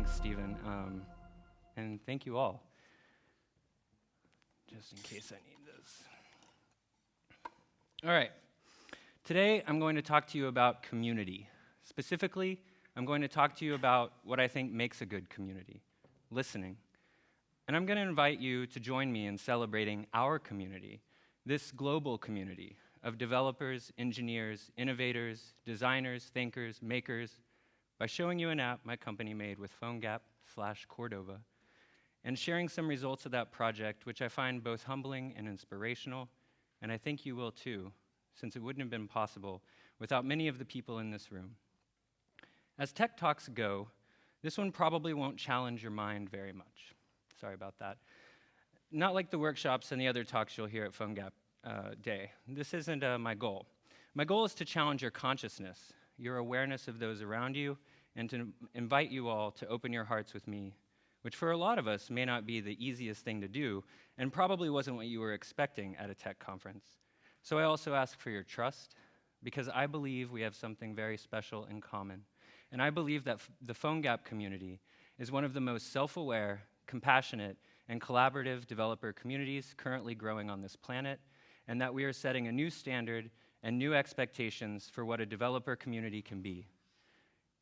Thanks, Stephen. And thank you all. Just in case I need this. All right. Today, I'm going to talk to you about community. Specifically, I'm going to talk to you about what I think makes a good community, listening. And I'm going to invite you to join me in celebrating our community, this global community of developers, engineers, innovators, designers, thinkers, makers, by showing you an app my company made with PhoneGap/Cordova, and sharing some results of that project, which I find both humbling and inspirational, and I think you will too, since it wouldn't have been possible without many of the people in this room. As tech talks go, this one probably won't challenge your mind very much. Sorry about that. Not like the workshops and the other talks you'll hear at PhoneGap Day. This isn't my goal. My goal is to challenge your consciousness, your awareness of those around you, and to invite you all to open your hearts with me, which for a lot of us may not be the easiest thing to do, and probably wasn't what you were expecting at a tech conference. So I also ask for your trust, because I believe we have something very special in common. And I believe that the PhoneGap community is one of the most self-aware, compassionate, and collaborative developer communities currently growing on this planet, and that we are setting a new standard and new expectations for what a developer community can be.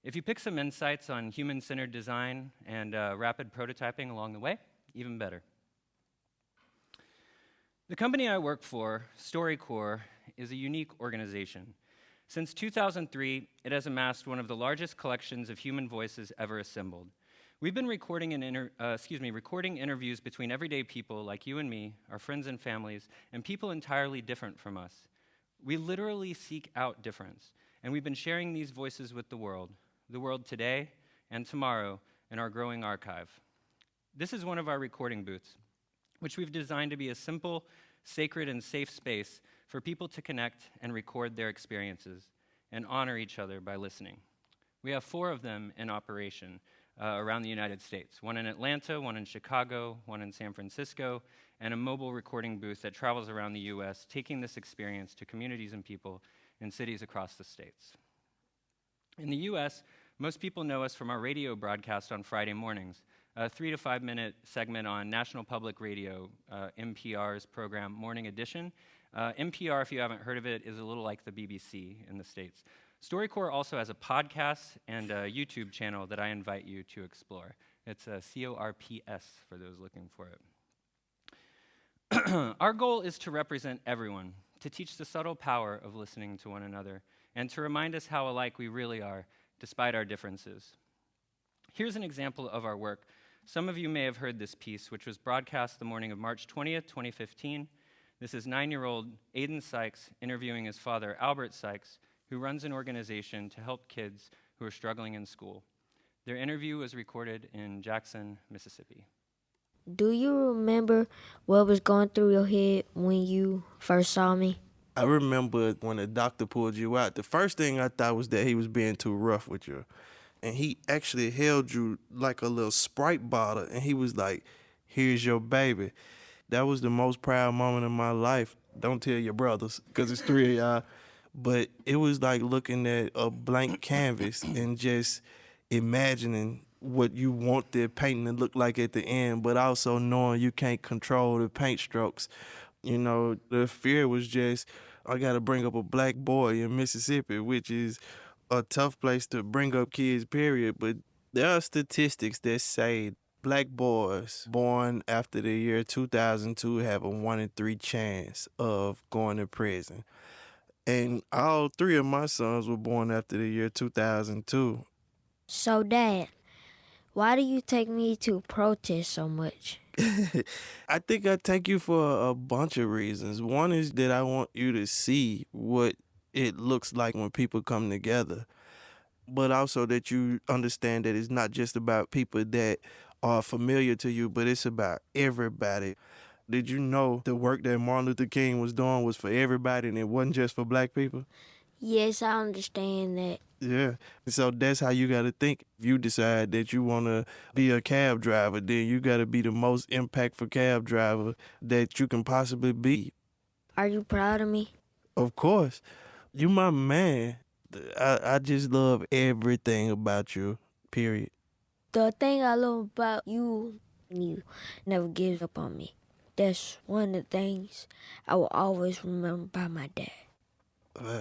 If you pick some insights on human-centered design and rapid prototyping along the way, even better. The company I work for, StoryCorps, is a unique organization. Since 2003, it has amassed one of the largest collections of human voices ever assembled. We've been recording interviews between everyday people like you and me, our friends and families, and people entirely different from us. We literally seek out difference, and we've been sharing these voices with the world today and tomorrow in our growing archive. This is one of our recording booths, which we've designed to be a simple, sacred, and safe space for people to connect and record their experiences and honor each other by listening. We have 4 of them in operation around the United States, one in Atlanta, one in Chicago, one in San Francisco, and a mobile recording booth that travels around the US, taking this experience to communities and people in cities across the states. In the US, most people know us from our radio broadcast on Friday mornings, a 3 to 5 minute segment on National Public Radio, NPR's program Morning Edition. NPR, if you haven't heard of it, is a little like the BBC in the States. StoryCorps also has a podcast and a YouTube channel that I invite you to explore. It's CORPS for those looking for it. Our goal is to represent everyone, to teach the subtle power of listening to one another, and to remind us how alike we really are, despite our differences. Here's an example of our work. Some of you may have heard this piece, which was broadcast the morning of March 20th, 2015. This is 9-year-old Aiden Sykes interviewing his father, Albert Sykes, who runs an organization to help kids who are struggling in school. Their interview was recorded in Jackson, Mississippi. Do you remember what was going through your head when you first saw me? I remember when the doctor pulled you out, the first thing I thought was that he was being too rough with you. And he actually held you like a little Sprite bottle, and he was like, "Here's your baby." That was the most proud moment of my life. Don't tell your brothers, because it's 3 of y'all. But it was like looking at a blank canvas and just imagining what you want the painting to look like at the end, but also knowing you can't control the paint strokes. You know, the fear was just, I got to bring up a black boy in Mississippi, which is a tough place to bring up kids, period. But there are statistics that say black boys born after the year 2002 have a 1 in 3 chance of going to prison. And all 3 of my sons were born after the year 2002. So, Dad, why do you take me to protest so much? I think I take you for a bunch of reasons. One is that I want you to see what it looks like when people come together, but also that you understand that it's not just about people that are familiar to you, but it's about everybody. Did you know the work that Martin Luther King was doing was for everybody and it wasn't just for black people? Yes, I understand that. Yeah. So that's how you got to think. If you decide that you want to be a cab driver, then you got to be the most impactful cab driver that you can possibly be. Are you proud of me? Of course. You my man. I just love everything about you, period. The thing I love about you never gives up on me. That's one of the things I will always remember about my dad.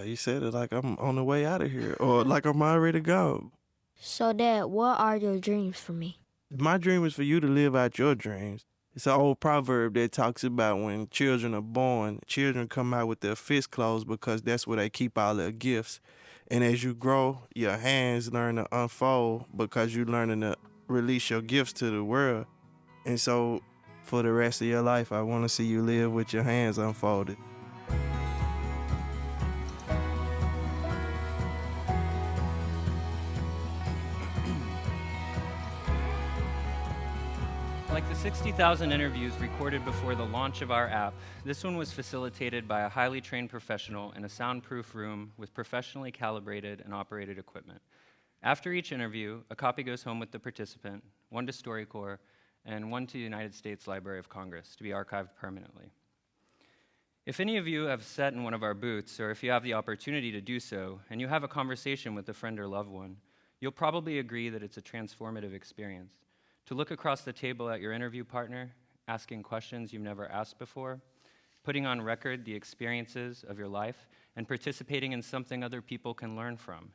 You said it like I'm on the way out of here, or like I'm already gone. So, Dad, what are your dreams for me? My dream is for you to live out your dreams. It's an old proverb that talks about when children are born, children come out with their fists closed because that's where they keep all their gifts. And as you grow, your hands learn to unfold because you're learning to release your gifts to the world. And so, for the rest of your life, I want to see you live with your hands unfolded. Like the 60,000 interviews recorded before the launch of our app, this one was facilitated by a highly trained professional in a soundproof room with professionally calibrated and operated equipment. After each interview, a copy goes home with the participant, one to StoryCorps, and one to the United States Library of Congress to be archived permanently. If any of you have sat in one of our booths, or if you have the opportunity to do so, and you have a conversation with a friend or loved one, you'll probably agree that it's a transformative experience. To look across the table at your interview partner, asking questions you've never asked before, putting on record the experiences of your life, and participating in something other people can learn from.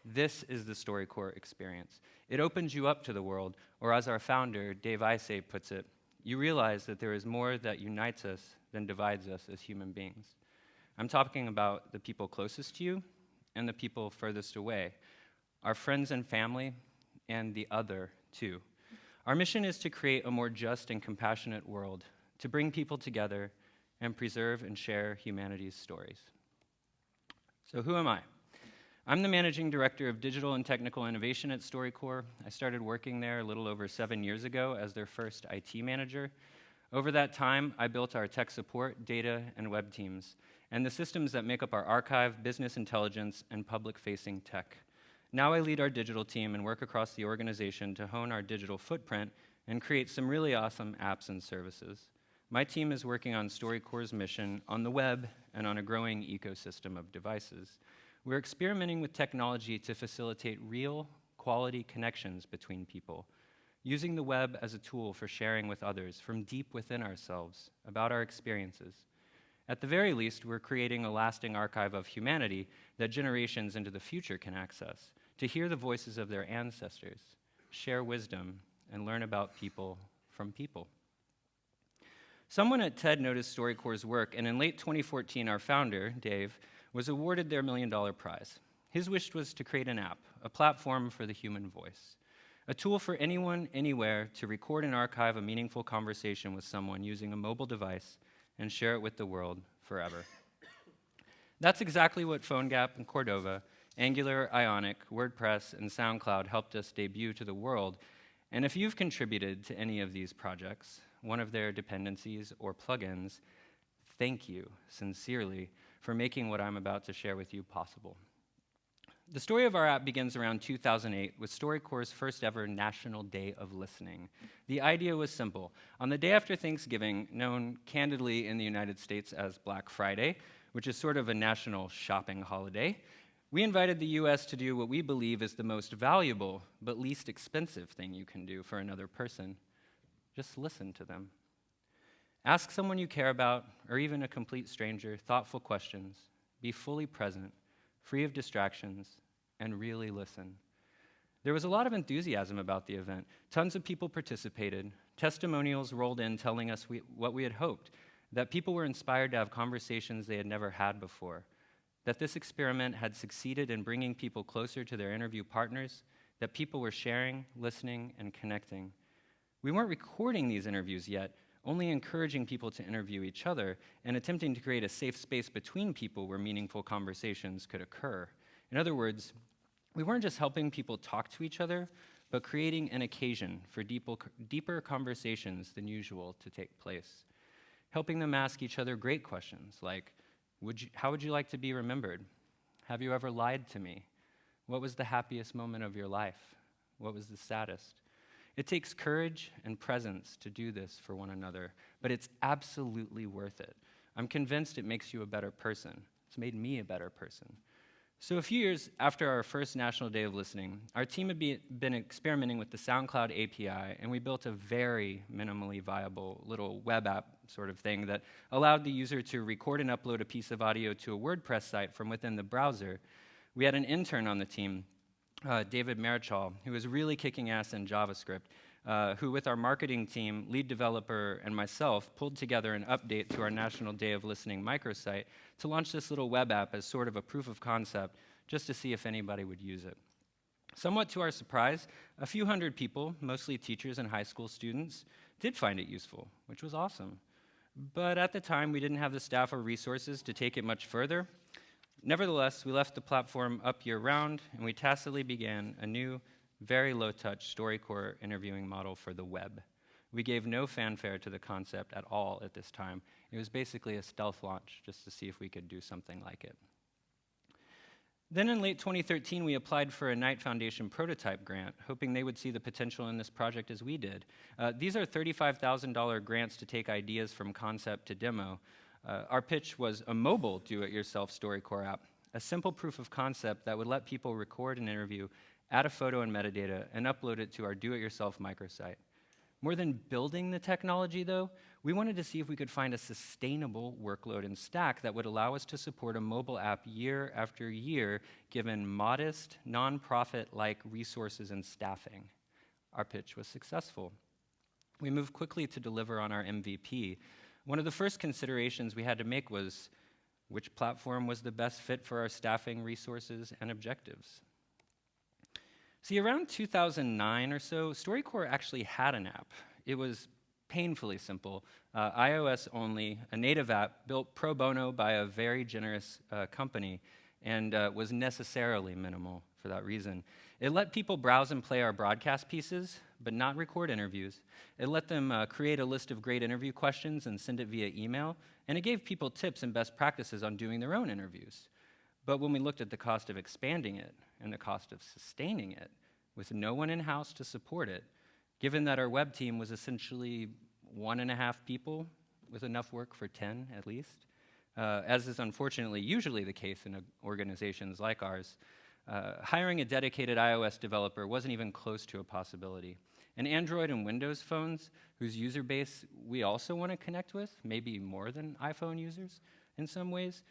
This is the StoryCorps experience. It opens you up to the world, or as our founder, Dave Isay, puts it, you realize that there is more that unites us than divides us as human beings. I'm talking about the people closest to you and the people furthest away, our friends and family, and the other, too. Our mission is to create a more just and compassionate world, to bring people together and preserve and share humanity's stories. So who am I? I'm the Managing Director of Digital and Technical Innovation at StoryCorps. I started working there a little over 7 years ago as their first IT manager. Over that time, I built our tech support, data, and web teams, and the systems that make up our archive, business intelligence, and public-facing tech. Now I lead our digital team and work across the organization to hone our digital footprint and create some really awesome apps and services. My team is working on StoryCorps' mission on the web and on a growing ecosystem of devices. We're experimenting with technology to facilitate real, quality connections between people, using the web as a tool for sharing with others from deep within ourselves about our experiences. At the very least, we're creating a lasting archive of humanity that generations into the future can access, to hear the voices of their ancestors, share wisdom, and learn about people from people. Someone at TED noticed StoryCorps' work, and in late 2014, our founder, Dave, was awarded their $1 million prize. His wish was to create an app, a platform for the human voice, a tool for anyone, anywhere, to record and archive a meaningful conversation with someone using a mobile device and share it with the world forever. That's exactly what PhoneGap and Cordova, Angular, Ionic, WordPress, and SoundCloud helped us debut to the world. And if you've contributed to any of these projects, one of their dependencies or plugins, thank you sincerely for making what I'm about to share with you possible. The story of our app begins around 2008 with StoryCorps' first ever National Day of Listening. The idea was simple. On the day after Thanksgiving, known candidly in the United States as Black Friday, which is sort of a national shopping holiday, we invited the US to do what we believe is the most valuable but least expensive thing you can do for another person. Just listen to them. Ask someone you care about, or even a complete stranger, thoughtful questions. Be fully present, free of distractions, and really listen. There was a lot of enthusiasm about the event. Tons of people participated. Testimonials rolled in telling us what we had hoped, that people were inspired to have conversations they had never had before, that this experiment had succeeded in bringing people closer to their interview partners, that people were sharing, listening, and connecting. We weren't recording these interviews yet, only encouraging people to interview each other and attempting to create a safe space between people where meaningful conversations could occur. In other words, we weren't just helping people talk to each other, but creating an occasion for deeper conversations than usual to take place, helping them ask each other great questions like, how would you like to be remembered? Have you ever lied to me? What was the happiest moment of your life? What was the saddest? It takes courage and presence to do this for one another, but it's absolutely worth it. I'm convinced it makes you a better person. It's made me a better person. So a few years after our first National Day of Listening, our team had been experimenting with the SoundCloud API, and we built a very minimally viable little web app sort of thing that allowed the user to record and upload a piece of audio to a WordPress site from within the browser. We had an intern on the team, David Marichal, who was really kicking ass in JavaScript, who with our marketing team, lead developer, and myself, pulled together an update to our National Day of Listening microsite to launch this little web app as sort of a proof of concept, just to see if anybody would use it. Somewhat to our surprise, a few hundred people, mostly teachers and high school students, did find it useful, which was awesome. But at the time, we didn't have the staff or resources to take it much further. Nevertheless, we left the platform up year-round, and we tacitly began a new, very low-touch StoryCorps interviewing model for the web. We gave no fanfare to the concept at all at this time. It was basically a stealth launch just to see if we could do something like it. Then in late 2013, we applied for a Knight Foundation prototype grant, hoping they would see the potential in this project as we did. These are $35,000 grants to take ideas from concept to demo. Our pitch was a mobile do-it-yourself StoryCorps app, a simple proof of concept that would let people record an interview, add a photo and metadata, and upload it to our do-it-yourself microsite. More than building the technology, though, we wanted to see if we could find a sustainable workload and stack that would allow us to support a mobile app year after year, given modest, nonprofit-like resources and staffing. Our pitch was successful. We moved quickly to deliver on our MVP. One of the first considerations we had to make was which platform was the best fit for our staffing, resources, and objectives. See, around 2009 or so, StoryCorps actually had an app. It was painfully simple, iOS only, a native app built pro bono by a very generous company, and was necessarily minimal for that reason. It let people browse and play our broadcast pieces, but not record interviews. It let them create a list of great interview questions and send it via email, and it gave people tips and best practices on doing their own interviews. But when we looked at the cost of expanding it and the cost of sustaining it, with no one in-house to support it, given that our web team was essentially 1.5 people with enough work for 10 at least, as is unfortunately usually the case in organizations like ours, hiring a dedicated iOS developer wasn't even close to a possibility. And Android and Windows phones, whose user base we also want to connect with, maybe more than iPhone users in some ways,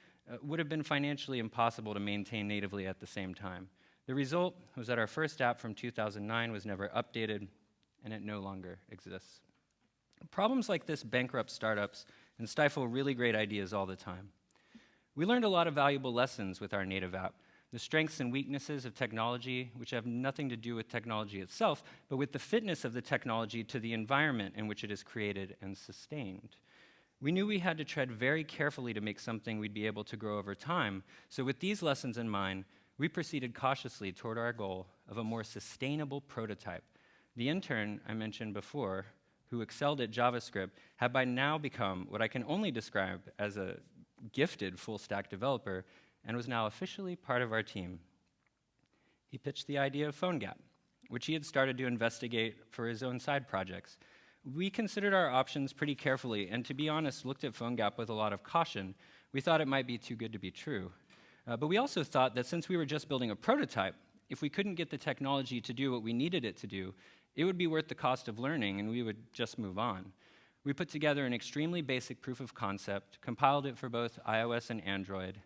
would have been financially impossible to maintain natively at the same time. The result was that our first app from 2009 was never updated, and it no longer exists. Problems like this bankrupt startups and stifle really great ideas all the time. We learned a lot of valuable lessons with our native app, the strengths and weaknesses of technology, which have nothing to do with technology itself, but with the fitness of the technology to the environment in which it is created and sustained. We knew we had to tread very carefully to make something we'd be able to grow over time, so with these lessons in mind, we proceeded cautiously toward our goal of a more sustainable prototype. The intern I mentioned before, who excelled at JavaScript, had by now become what I can only describe as a gifted full-stack developer and was now officially part of our team. He pitched the idea of PhoneGap, which he had started to investigate for his own side projects. We considered our options pretty carefully and, to be honest, looked at PhoneGap with a lot of caution. We thought it might be too good to be true. But we also thought that since we were just building a prototype, if we couldn't get the technology to do what we needed it to do, it would be worth the cost of learning and we would just move on. We put together an extremely basic proof of concept, compiled it for both iOS and Android,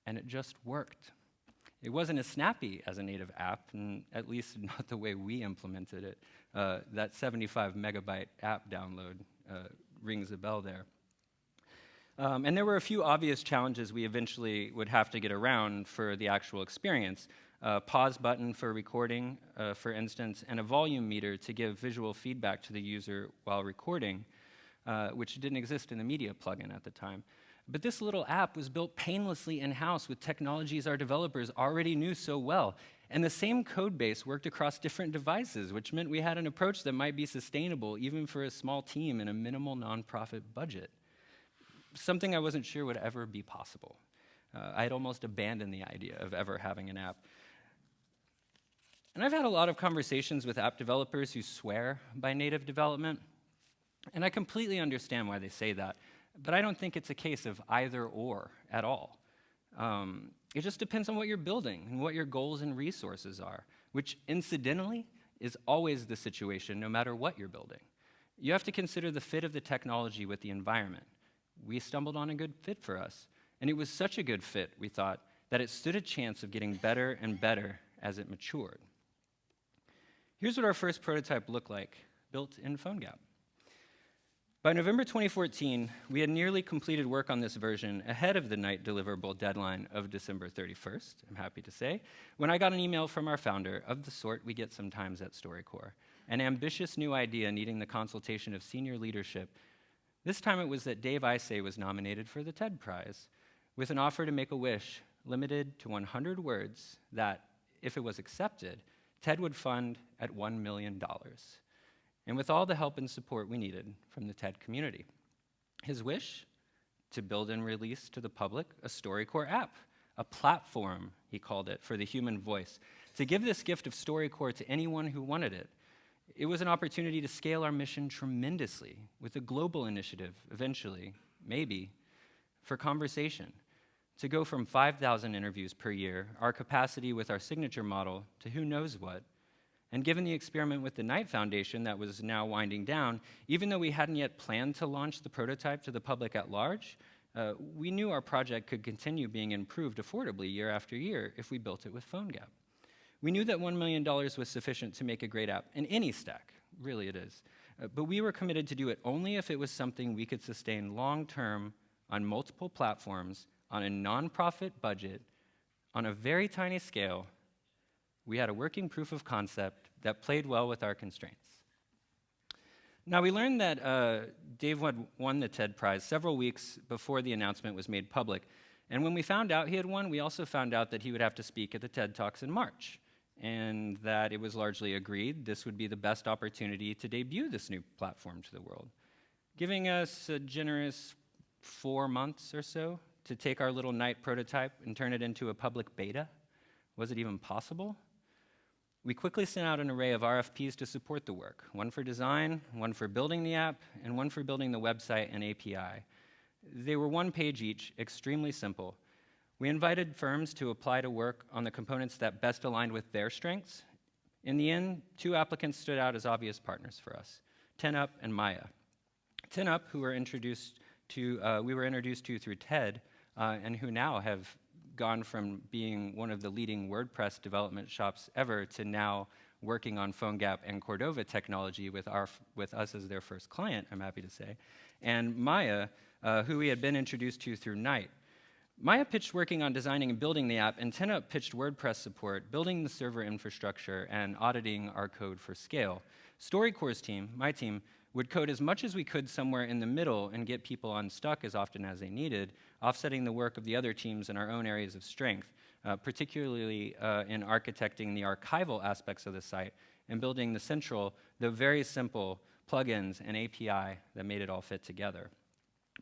and it just worked. It wasn't as snappy as a native app, and at least not the way we implemented it. That 75 megabyte app download rings a bell there. And there were a few obvious challenges we eventually would have to get around for the actual experience. Pause button for recording, for instance, and a volume meter to give visual feedback to the user while recording, which didn't exist in the media plugin at the time. But this little app was built painlessly in-house with technologies our developers already knew so well. And the same code base worked across different devices, which meant we had an approach that might be sustainable even for a small team and a minimal nonprofit budget. Something I wasn't sure would ever be possible. I had almost abandoned the idea of ever having an app. And I've had a lot of conversations with app developers who swear by native development, and I completely understand why they say that, but I don't think it's a case of either or at all. It just depends on what you're building and what your goals and resources are, which incidentally is always the situation no matter what you're building. You have to consider the fit of the technology with the environment. We stumbled on a good fit for us, and it was such a good fit, we thought, that it stood a chance of getting better and better as it matured. Here's what our first prototype looked like, built in PhoneGap. By November 2014, we had nearly completed work on this version ahead of the night deliverable deadline of December 31st, I'm happy to say, when I got an email from our founder, of the sort we get sometimes at StoryCorps, an ambitious new idea needing the consultation of senior leadership. This time it was that Dave Isay was nominated for the TED Prize, with an offer to make a wish limited to 100 words that, if it was accepted, TED would fund at $1 million. And with all the help and support we needed from the TED community. His wish? To build and release to the public a StoryCorps app, a platform, he called it, for the human voice, to give this gift of StoryCorps to anyone who wanted it. It was an opportunity to scale our mission tremendously with a global initiative, eventually, maybe, for conversation, to go from 5,000 interviews per year, our capacity with our signature model, to who knows what. And given the experiment with the Knight Foundation that was now winding down, even though we hadn't yet planned to launch the prototype to the public at large, we knew our project could continue being improved affordably year after year if we built it with PhoneGap. We knew that $1 million was sufficient to make a great app in any stack, really it is. But we were committed to do it only if it was something we could sustain long-term on multiple platforms, on a nonprofit budget, on a very tiny scale. We had a working proof of concept that played well with our constraints. Now, we learned that Dave had won the TED Prize several weeks before the announcement was made public. And when we found out he had won, we also found out that he would have to speak at the TED Talks in March, and that it was largely agreed this would be the best opportunity to debut this new platform to the world, giving us a generous 4 months or so to take our little Knight prototype and turn it into a public beta. Was it even possible? We quickly sent out an array of RFPs to support the work, one for design, one for building the app, and one for building the website and API. They were 1 page each, extremely simple. We invited firms to apply to work on the components that best aligned with their strengths. In the end, 2 applicants stood out as obvious partners for us, 10up and Maya. 10up, who we were introduced to through TED, and who now have gone from being one of the leading WordPress development shops ever to now working on PhoneGap and Cordova technology with us as their first client, I'm happy to say. And Maya, who we had been introduced to through Knight. Maya pitched working on designing and building the app, and 10up pitched WordPress support, building the server infrastructure, and auditing our code for scale. StoryCorps' team, my team, would code as much as we could somewhere in the middle and get people unstuck as often as they needed, offsetting the work of the other teams in our own areas of strength, particularly in architecting the archival aspects of the site and building the central, though very simple, plugins and API that made it all fit together.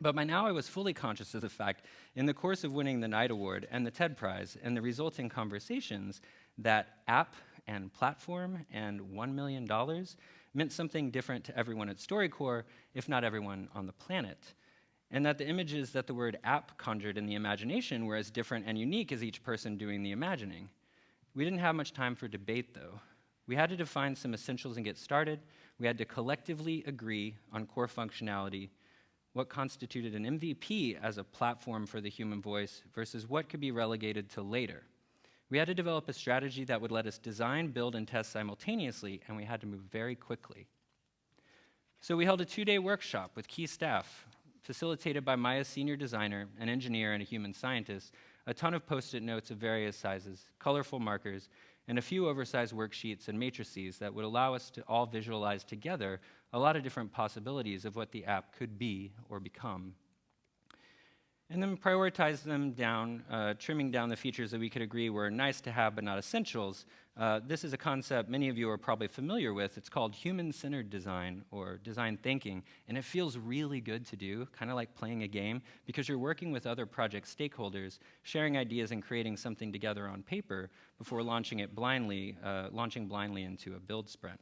But by now I was fully conscious of the fact, in the course of winning the Knight Award and the TED Prize and the resulting conversations, that app and platform and $1 million meant something different to everyone at StoryCorps, if not everyone on the planet. And that the images that the word app conjured in the imagination were as different and unique as each person doing the imagining. We didn't have much time for debate, though. We had to define some essentials and get started. We had to collectively agree on core functionality, what constituted an MVP as a platform for the human voice versus what could be relegated to later. We had to develop a strategy that would let us design, build, and test simultaneously, and we had to move very quickly. So we held a 2-day workshop with key staff, facilitated by Maya's senior designer, an engineer, and a human scientist, a ton of Post-it notes of various sizes, colorful markers, and a few oversized worksheets and matrices that would allow us to all visualize together a lot of different possibilities of what the app could be or become. And then prioritize them down, trimming down the features that we could agree were nice to have but not essentials. This is a concept many of you are probably familiar with. It's called human-centered design or design thinking, and it feels really good to do, kind of like playing a game, because you're working with other project stakeholders, sharing ideas and creating something together on paper before launching blindly into a build sprint.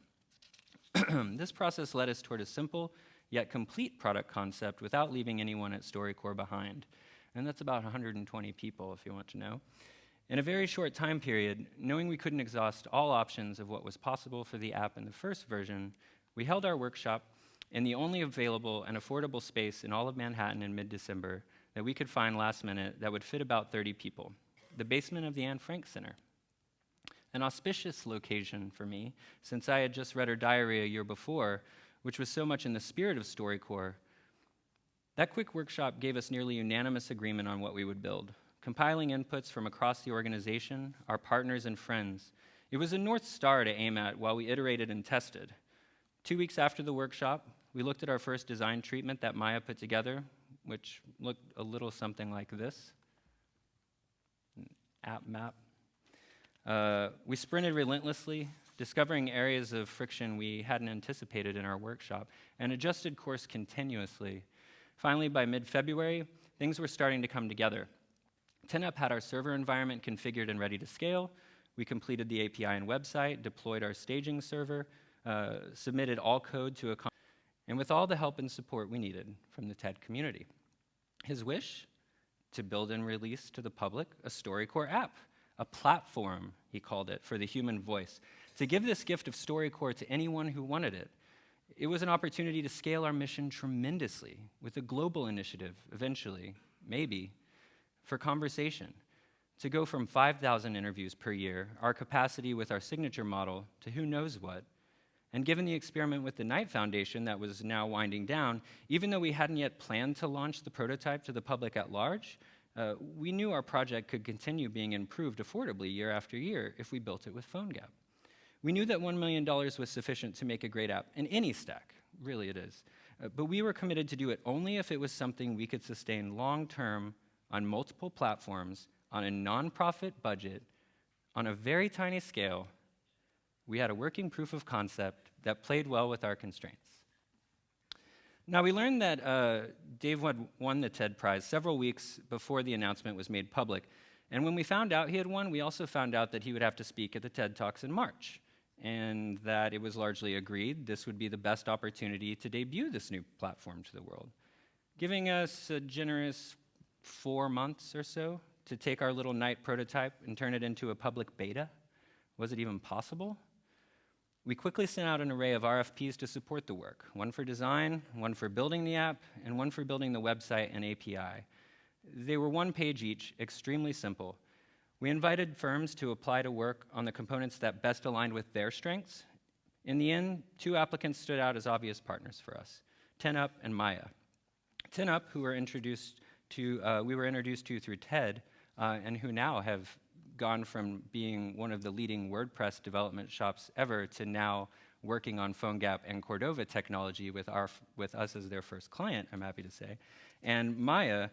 This process led us toward a simple yet complete product concept without leaving anyone at StoryCorps behind. and that's about 120 people if you want to know. In a very short time period, knowing we couldn't exhaust all options of what was possible for the app in the first version, we held our workshop in the only available and affordable space in all of Manhattan in mid-December that we could find last minute that would fit about 30 people, the basement of the Anne Frank Center. An auspicious location for me, since I had just read her diary a year before, which was so much in the spirit of StoryCorps. That quick workshop gave us nearly unanimous agreement on what we would build, compiling inputs from across the organization, our partners and friends. It was a North Star to aim at while we iterated and tested. 2 weeks after the workshop, we looked at our first design treatment that Maya put together, which looked a little something like this. An app map. We sprinted relentlessly, discovering areas of friction we hadn't anticipated in our workshop, and adjusted course continuously. Finally, by mid-February, things were starting to come together. 10up had our server environment configured and ready to scale. We completed the API and website, deployed our staging server, submitted all code to a and with all the help and support we needed from the TED community. His wish? To build and release to the public a StoryCorps app, a platform, he called it, for the human voice, to give this gift of StoryCorps to anyone who wanted it. It was an opportunity to scale our mission tremendously with a global initiative, eventually, maybe, for conversation, to go from 5,000 interviews per year, our capacity with our signature model, to who knows what. And given the experiment with the Knight Foundation that was now winding down, even though we hadn't yet planned to launch the prototype to the public at large, we knew our project could continue being improved affordably year after year if we built it with PhoneGap. We knew that $1 million was sufficient to make a great app in any stack, really it is. But we were committed to do it only if it was something we could sustain long-term on multiple platforms, on a nonprofit budget, on a very tiny scale. We had a working proof of concept that played well with our constraints. Now, we learned that Dave had won the TED Prize several weeks before the announcement was made public. And when we found out he had won, we also found out that he would have to speak at the TED Talks in March, and that it was largely agreed this would be the best opportunity to debut this new platform to the world, giving us a generous 4 months or so to take our little Knight prototype and turn it into a public beta. Was it even possible? We quickly sent out an array of RFPs to support the work, one for design, one for building the app, and one for building the website and API. They were 1 page each, extremely simple. We invited firms to apply to work on the components that best aligned with their strengths. In the end, 2 applicants stood out as obvious partners for us, 10up and Maya. 10up, who we were introduced to through TED, and who now have gone from being one of the leading WordPress development shops ever to now working on PhoneGap and Cordova technology with us as their first client, I'm happy to say. And Maya,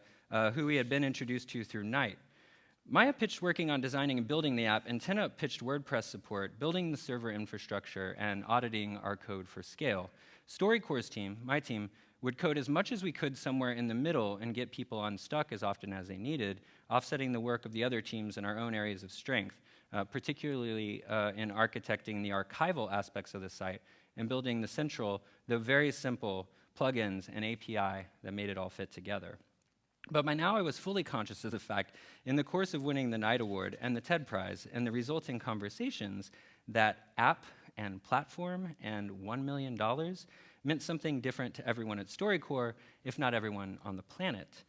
who we had been introduced to through Knight. Maya pitched working on designing and building the app, and 10up pitched WordPress support, building the server infrastructure, and auditing our code for scale. StoryCorps' team, my team, would code as much as we could somewhere in the middle and get people unstuck as often as they needed, offsetting the work of the other teams in our own areas of strength, particularly in architecting the archival aspects of the site and building the central, though very simple, plugins and API that made it all fit together. But by now I was fully conscious of the fact, in the course of winning the Knight Award and the TED Prize and the resulting conversations, that app and platform and $1 million meant something different to everyone at StoryCorps, if not everyone on the planet.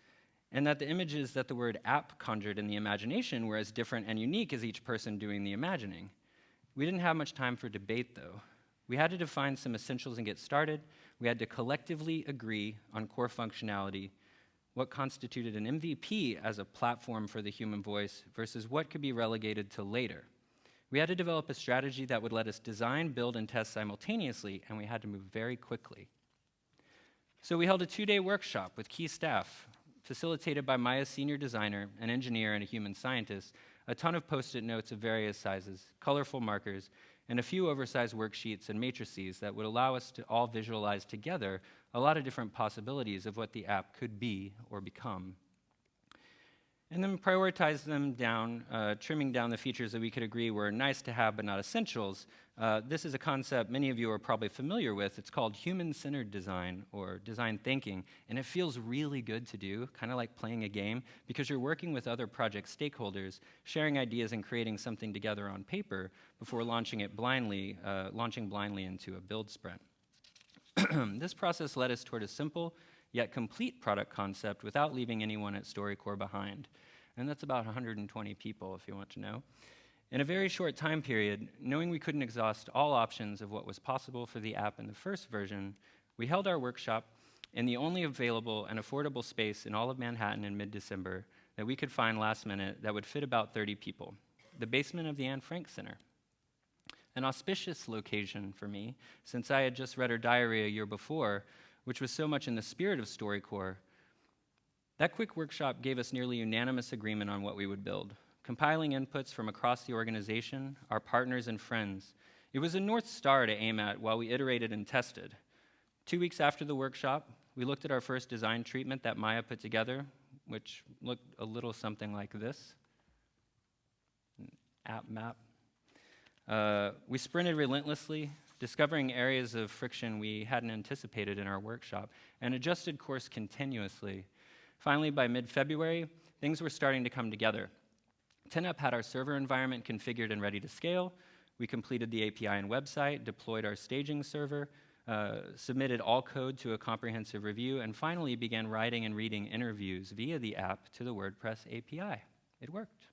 And that the images that the word app conjured in the imagination were as different and unique as each person doing the imagining. We didn't have much time for debate, though. We had to define some essentials and get started. We had to collectively agree on core functionality, what constituted an MVP as a platform for the human voice versus what could be relegated to later. We had to develop a strategy that would let us design, build, and test simultaneously, and we had to move very quickly. So we held a 2-day workshop with key staff, facilitated by Maya's senior designer, an engineer, and a human scientist, a ton of Post-it notes of various sizes, colorful markers, and a few oversized worksheets and matrices that would allow us to all visualize together a lot of different possibilities of what the app could be or become. and then prioritize them down, trimming down the features that we could agree were nice to have but not essentials. This is a concept many of you are probably familiar with. It's called human-centered design or design thinking, and it feels really good to do, kind of like playing a game, because you're working with other project stakeholders, sharing ideas and creating something together on paper before launching blindly into a build sprint. This process led us toward a simple yet complete product concept without leaving anyone at StoryCorps behind. And that's about 120 people, if you want to know. In a very short time period, knowing we couldn't exhaust all options of what was possible for the app in the first version, we held our workshop in the only available and affordable space in all of Manhattan in mid-December that we could find last minute that would fit about 30 people, the basement of the Anne Frank Center. An auspicious location for me, since I had just read her diary a year before, which was so much in the spirit of StoryCorps. That quick workshop gave us nearly unanimous agreement on what we would build, compiling inputs from across the organization, our partners and friends. It was a North Star to aim at while we iterated and tested. 2 weeks after the workshop, we looked at our first design treatment that Maya put together, which looked a little something like this. An app map. We sprinted relentlessly, discovering areas of friction we hadn't anticipated in our workshop, and adjusted course continuously. Finally, by mid-February, things were starting to come together. 10up had our server environment configured and ready to scale. We completed the API and website, deployed our staging server, submitted all code to a comprehensive review, and finally began writing and reading interviews via the app to the WordPress API. It worked.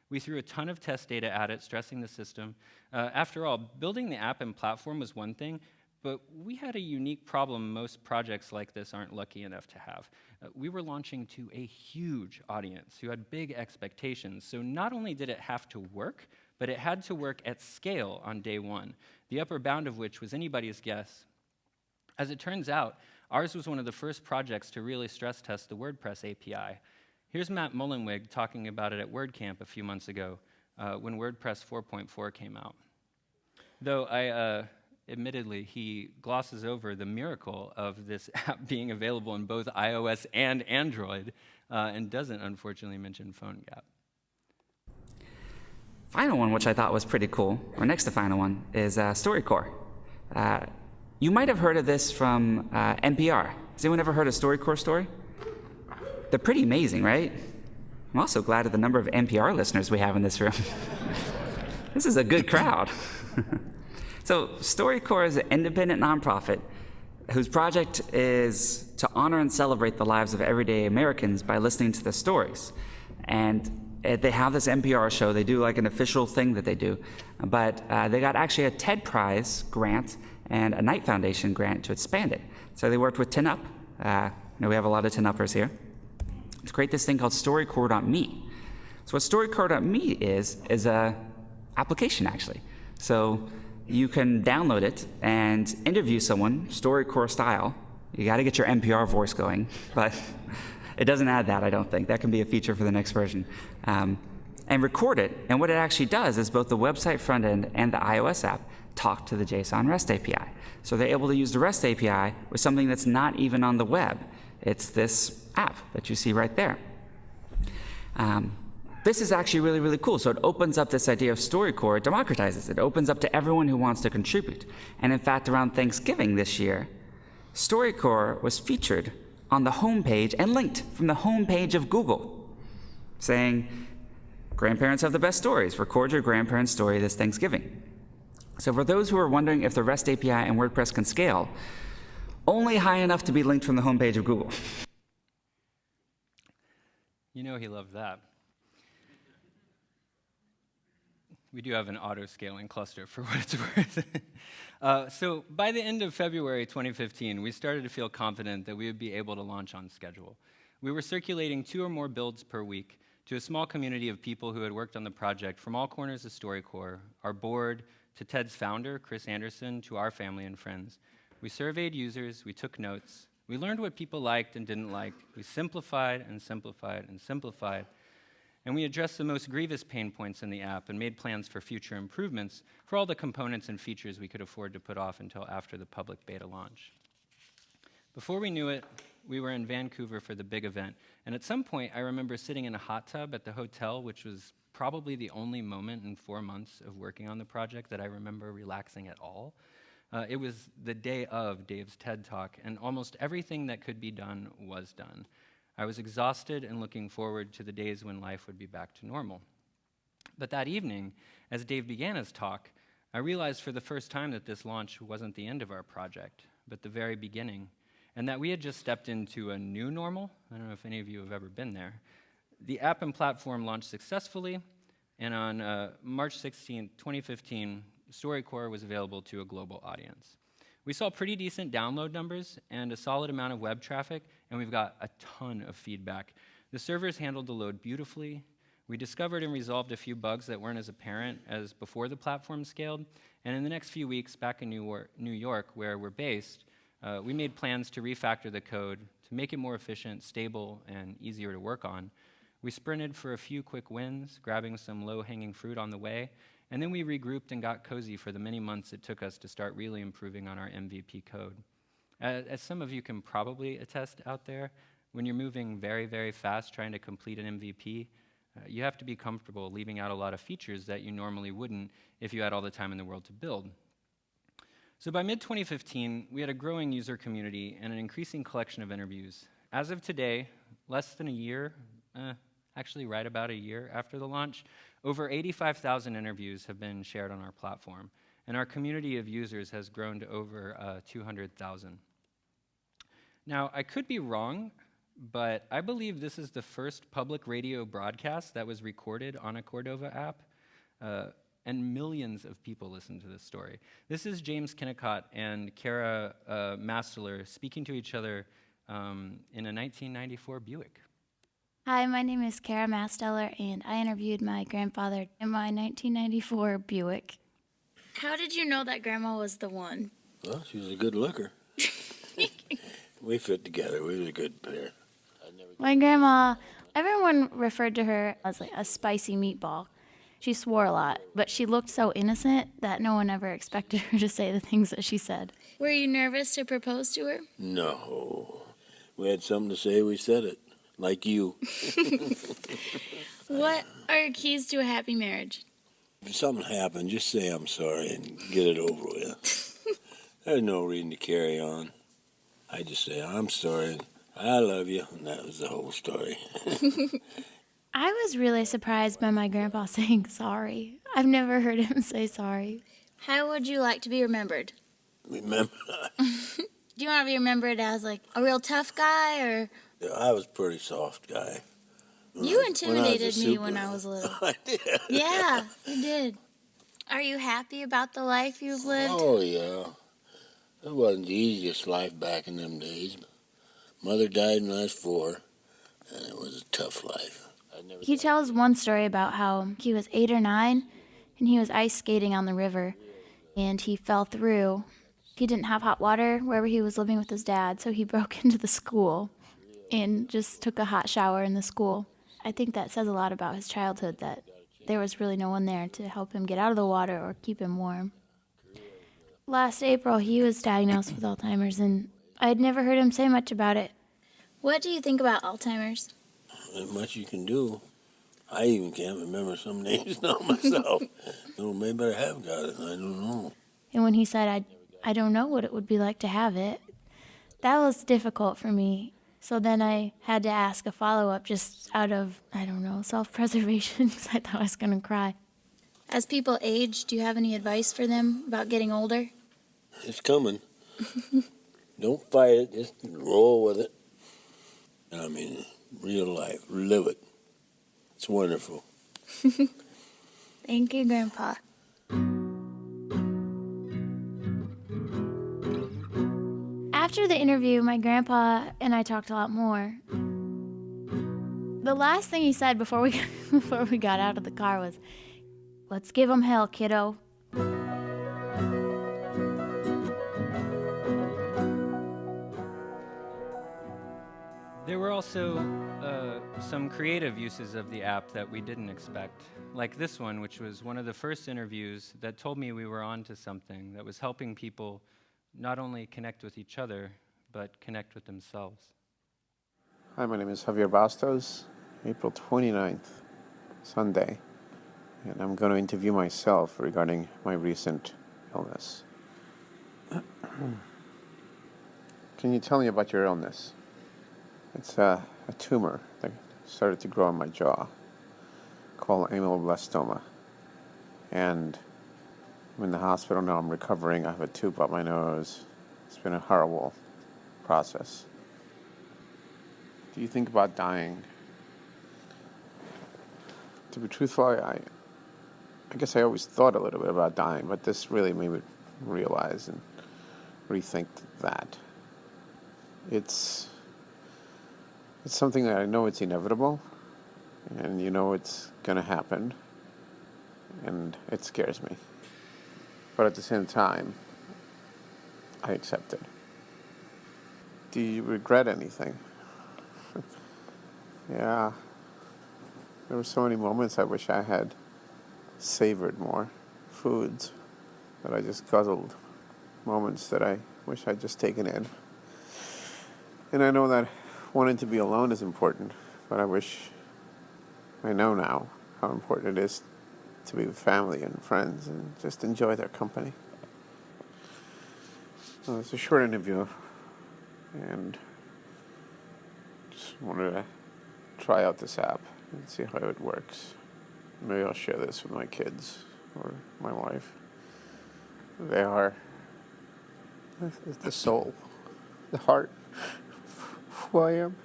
We threw a ton of test data at it, stressing the system. After all, building the app and platform was one thing, but we had a unique problem most projects like this aren't lucky enough to have. We were launching to a huge audience who had big expectations, so not only did it have to work, but it had to work at scale on day one, the upper bound of which was anybody's guess. As it turns out, ours was one of the first projects to really stress test the WordPress API. Here's Matt Mullenweg talking about it at WordCamp a few months ago when WordPress 4.4 came out. Though admittedly, he glosses over the miracle of this app being available in both iOS and Android and doesn't, unfortunately, mention PhoneGap. Final one, which I thought was pretty cool, or next to final one, is StoryCorps. You might have heard of this from NPR. Has anyone ever heard a StoryCorps story? They're pretty amazing, right? I'm also glad at the number of NPR listeners we have in this room. This is a good crowd. So StoryCorps is an independent nonprofit whose project is to honor and celebrate the lives of everyday Americans by listening to the stories. And they have this NPR show. They do like an official thing that they do. But they got actually a TED Prize grant and a Knight Foundation grant to expand it. So they worked with 10up. We have a lot of 10uppers here. To create this thing called StoryCorps.me. So what StoryCorps.me is a application, actually. So you can download it and interview someone, StoryCorps style. You got to get your NPR voice going, but it doesn't add that, I don't think. That can be a feature for the next version. And record it, and what it actually does is both the website front end and the iOS app talk to the JSON REST API. So they're able to use the REST API with something that's not even on the web. It's this app that you see right there. This is actually really, really cool. So it opens up this idea of StoryCorps, it democratizes it. It opens up to everyone who wants to contribute. And in fact, around Thanksgiving this year, StoryCorps was featured on the homepage and linked from the homepage of Google, saying, grandparents have the best stories. Record your grandparent's story this Thanksgiving. So for those who are wondering if the REST API and WordPress can scale, only high enough to be linked from the homepage of Google. You know he loved that. We do have an auto-scaling cluster for what it's worth. So by the end of February 2015, we started to feel confident that we would be able to launch on schedule. We were circulating 2 or more builds per week to a small community of people who had worked on the project from all corners of StoryCorps, our board, to TED's founder, Chris Anderson, to our family and friends. We surveyed users, we took notes, we learned what people liked and didn't like, we simplified and simplified and simplified, and we addressed the most grievous pain points in the app and made plans for future improvements for all the components and features we could afford to put off until after the public beta launch. Before we knew it, we were in Vancouver for the big event, And at some point, I remember sitting in a hot tub at the hotel, which was probably the only moment in 4 months of working on the project that I remember relaxing at all. It was the day of Dave's TED Talk, and almost everything that could be done was done. I was exhausted and looking forward to the days when life would be back to normal. But that evening, as Dave began his talk, I realized for the first time that this launch wasn't the end of our project, but the very beginning, and that we had just stepped into a new normal. I don't know if any of you have ever been there. The app and platform launched successfully, and on March 16, 2015, StoryCorps was available to a global audience. We saw pretty decent download numbers and a solid amount of web traffic, and we've got a ton of feedback. The servers handled the load beautifully. We discovered and resolved a few bugs that weren't as apparent as before the platform scaled, and in the next few weeks back in New York, where we're based, we made plans to refactor the code to make it more efficient, stable, and easier to work on. We sprinted for a few quick wins, grabbing some low-hanging fruit on the way, and then we regrouped and got cozy for the many months it took us to start really improving on our MVP code. As some of you can probably attest out there, when you're moving very, very fast trying to complete an MVP, you have to be comfortable leaving out a lot of features that you normally wouldn't if you had all the time in the world to build. So by mid-2015, we had a growing user community and an increasing collection of interviews. As of today, less than a year, actually right about a year after the launch, over 85,000 interviews have been shared on our platform, and our community of users has grown to over 200,000. Now, I could be wrong, but I believe this is the first public radio broadcast that was recorded on a Cordova app, and millions of people listen to this story. This is James Kennicott and Kara Masteler speaking to each other in a 1994 Buick. Hi, my name is Kara Masteller, and I interviewed my grandfather in my 1994 Buick. How did you know that Grandma was the one? Well, she was a good looker. We fit together. We was a good pair. My grandma, everyone referred to her as like a spicy meatball. She swore a lot, but she looked so innocent that no one ever expected her to say the things that she said. Were you nervous to propose to her? No. We had something to say, we said it. Like you. What are your keys to a happy marriage? If something happened, just say I'm sorry and get it over with. There's no reason to carry on. I just say, I'm sorry, I love you, and that was the whole story. I was really surprised by my grandpa saying sorry. I've never heard him say sorry. How would you like to be remembered? Remember? Do you want to be remembered as like a real tough guy or... Yeah, I was a pretty soft guy. You intimidated me when I was little. I did. Yeah, you did. Are you happy about the life you've lived? Oh, yeah. It wasn't the easiest life back in them days. Mother died when I was 4, and it was a tough life. He tells one story about how he was 8 or 9, and he was ice skating on the river, and he fell through. He didn't have hot water wherever he was living with his dad, so he broke into the school and just took a hot shower in the school. I think that says a lot about his childhood, that there was really no one there to help him get out of the water or keep him warm. Last April, he was diagnosed with Alzheimer's, and I had never heard him say much about it. What do you think about Alzheimer's? Not much you can do. I even can't remember some names now myself. So maybe I have got it, I don't know. And when he said, I don't know what it would be like to have it, that was difficult for me. So then I had to ask a follow-up just out of, self-preservation, because I thought I was going to cry. As people age, do you have any advice for them about getting older? It's coming. Don't fight it, just roll with it. I mean, real life, live it. It's wonderful. Thank you, Grandpa. After the interview, my grandpa and I talked a lot more. The last thing he said before we got out of the car was, "Let's give 'em hell, kiddo." There were also some creative uses of the app that we didn't expect, like this one, which was one of the first interviews that told me we were onto something that was helping people not only connect with each other, but connect with themselves. Hi, my name is Javier Bastos, April 29th, Sunday, and I'm going to interview myself regarding my recent illness. Can you tell me about your illness? It's a tumor that started to grow in my jaw called amyloblastoma, and I'm in the hospital now. I'm recovering. I have a tube up my nose. It's been a horrible process. Do you think about dying? To be truthful, I guess I always thought a little bit about dying, but this really made me realize and rethink that. It's something that I know it's inevitable, and you know it's going to happen, and it scares me. But at the same time, I accept it. Do you regret anything? Yeah. There were so many moments I wish I had savored more. Foods that I just guzzled. Moments that I wish I'd just taken in. And I know that wanting to be alone is important, but I know now how important it is to be with family and friends and just enjoy their company. Well, it's a short interview, and just wanted to try out this app and see how it works. Maybe I'll share this with my kids or my wife. They are the soul, the heart of who I am.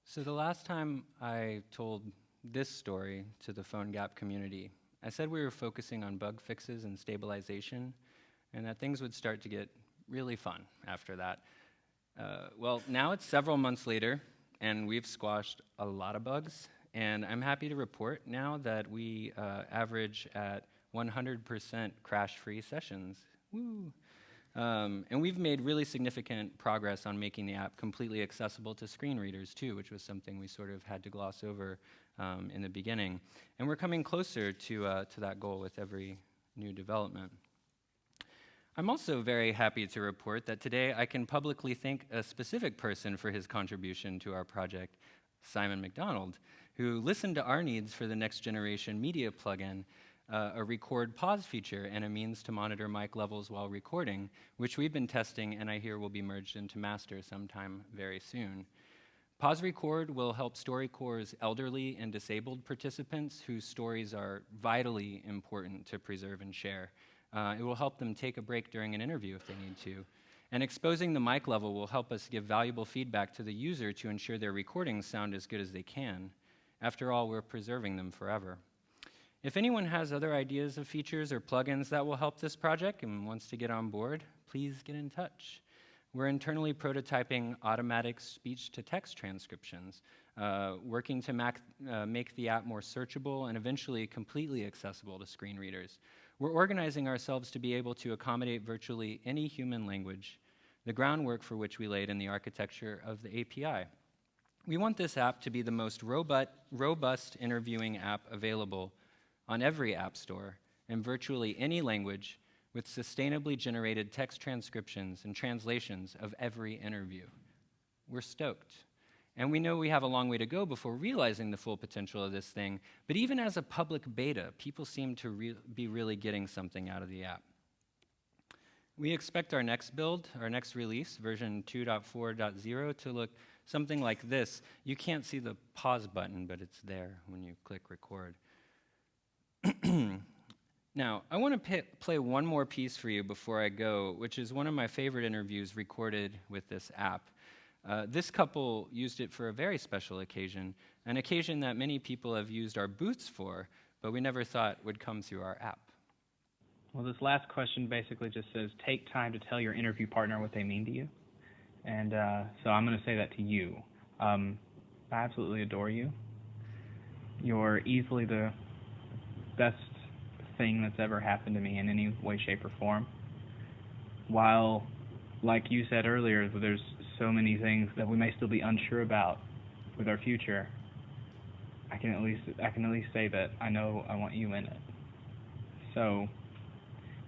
So the last time I told this story to the PhoneGap community, I said we were focusing on bug fixes and stabilization, and that things would start to get really fun after that. Well, now it's several months later, and we've squashed a lot of bugs, and I'm happy to report now that we average at 100% crash-free sessions. Woo! And we've made really significant progress on making the app completely accessible to screen readers too, which was something we sort of had to gloss over in the beginning. And we're coming closer to that goal with every new development. I'm also very happy to report that today I can publicly thank a specific person for his contribution to our project, Simon McDonald, who listened to our needs for the next generation media plugin, a record pause feature and a means to monitor mic levels while recording, which we've been testing and I hear will be merged into master sometime very soon. Pause Record will help StoryCorps' elderly and disabled participants whose stories are vitally important to preserve and share. It will help them take a break during an interview if they need to. And exposing the mic level will help us give valuable feedback to the user to ensure their recordings sound as good as they can. After all, we're preserving them forever. If anyone has other ideas of features or plugins that will help this project and wants to get on board, please get in touch. We're internally prototyping automatic speech-to-text transcriptions, working to make the app more searchable and eventually completely accessible to screen readers. We're organizing ourselves to be able to accommodate virtually any human language, the groundwork for which we laid in the architecture of the API. We want this app to be the most robust interviewing app available on every app store in virtually any language with sustainably generated text transcriptions and translations of every interview. We're stoked. And we know we have a long way to go before realizing the full potential of this thing, but even as a public beta, people seem to be really getting something out of the app. We expect our next build, our next release, version 2.4.0, to look something like this. You can't see the pause button, but it's there when you click record. Now, I want to play one more piece for you before I go, which is one of my favorite interviews recorded with this app. This couple used it for a very special occasion, an occasion that many people have used our booths for, but we never thought would come through our app. Well, this last question basically just says, take time to tell your interview partner what they mean to you. And so I'm going to say that to you. I absolutely adore you. You're easily the best thing that's ever happened to me in any way, shape, or form. While, like you said earlier, there's so many things that we may still be unsure about with our future, I can at least say that I know I want you in it. So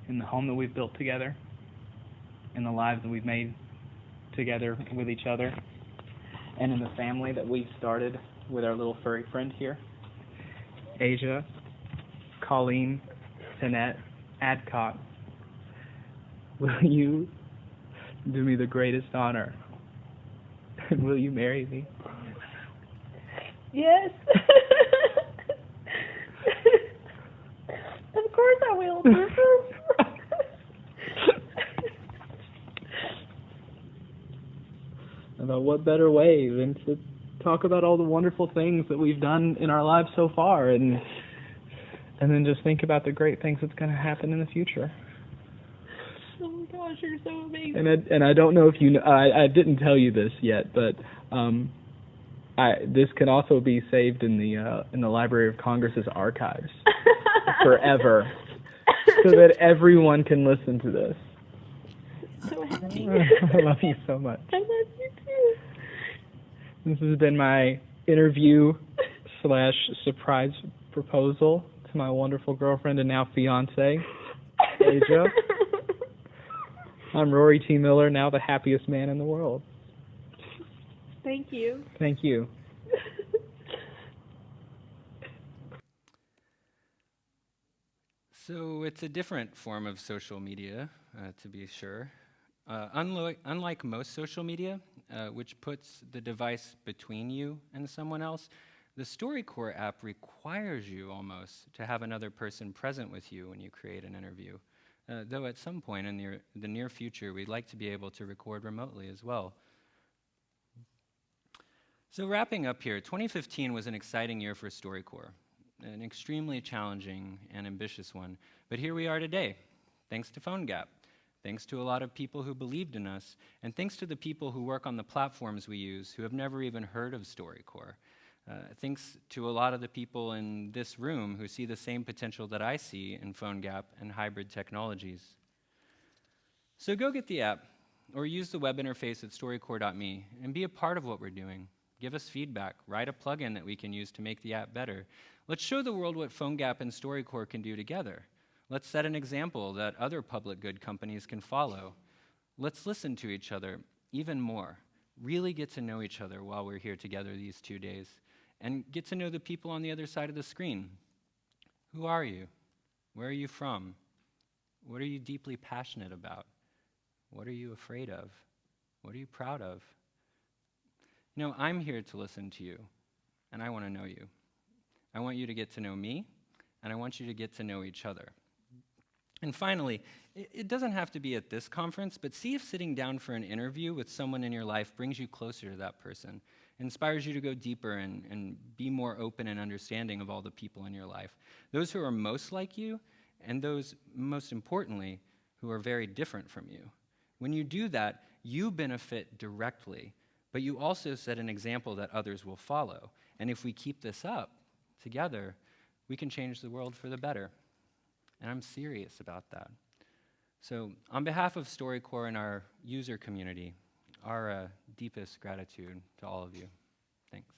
in the home that we've built together, in the lives that we've made together with each other, and in the family that we've started with our little furry friend here. Asia, Colleen, Annette, Adcock, will you do me the greatest honor? And will you marry me? Yes. Of course I will. About what better way than to talk about all the wonderful things that we've done in our lives so far, and then just think about the great things that's going to happen in the future. Oh my gosh, you're so amazing. And I don't know if you know, I didn't tell you this yet, but this can also be saved in the Library of Congress's archives forever, so that everyone can listen to this. So happy. I love you so much. I love you too. This has been my interview/surprise proposal to my wonderful girlfriend and now fiance, Asia. I'm Rory T. Miller, now the happiest man in the world. Thank you. Thank you. So it's a different form of social media, to be sure. Unlike most social media, which puts the device between you and someone else, the StoryCorps app requires you almost to have another person present with you when you create an interview. Though at some point in the near future, we'd like to be able to record remotely as well. So wrapping up here, 2015 was an exciting year for StoryCorps, an extremely challenging and ambitious one. But here we are today, thanks to PhoneGap, thanks to a lot of people who believed in us, and thanks to the people who work on the platforms we use who have never even heard of StoryCorps. Thanks to a lot of the people in this room who see the same potential that I see in PhoneGap and hybrid technologies. So go get the app, or use the web interface at storycorps.me and be a part of what we're doing. Give us feedback, write a plugin that we can use to make the app better. Let's show the world what PhoneGap and StoryCorps can do together. Let's set an example that other public good companies can follow. Let's listen to each other even more, really get to know each other while we're here together these 2 days, and get to know the people on the other side of the screen. Who are you? Where are you from? What are you deeply passionate about? What are you afraid of? What are you proud of? No, I'm here to listen to you, and I want to know you. I want you to get to know me, and I want you to get to know each other. And finally, it doesn't have to be at this conference, but see if sitting down for an interview with someone in your life brings you closer to that person, inspires you to go deeper and be more open and understanding of all the people in your life. Those who are most like you, and those, most importantly, who are very different from you. When you do that, you benefit directly, but you also set an example that others will follow. And if we keep this up together, we can change the world for the better. And I'm serious about that. So on behalf of StoryCorps and our user community, our deepest gratitude to all of you. Thanks.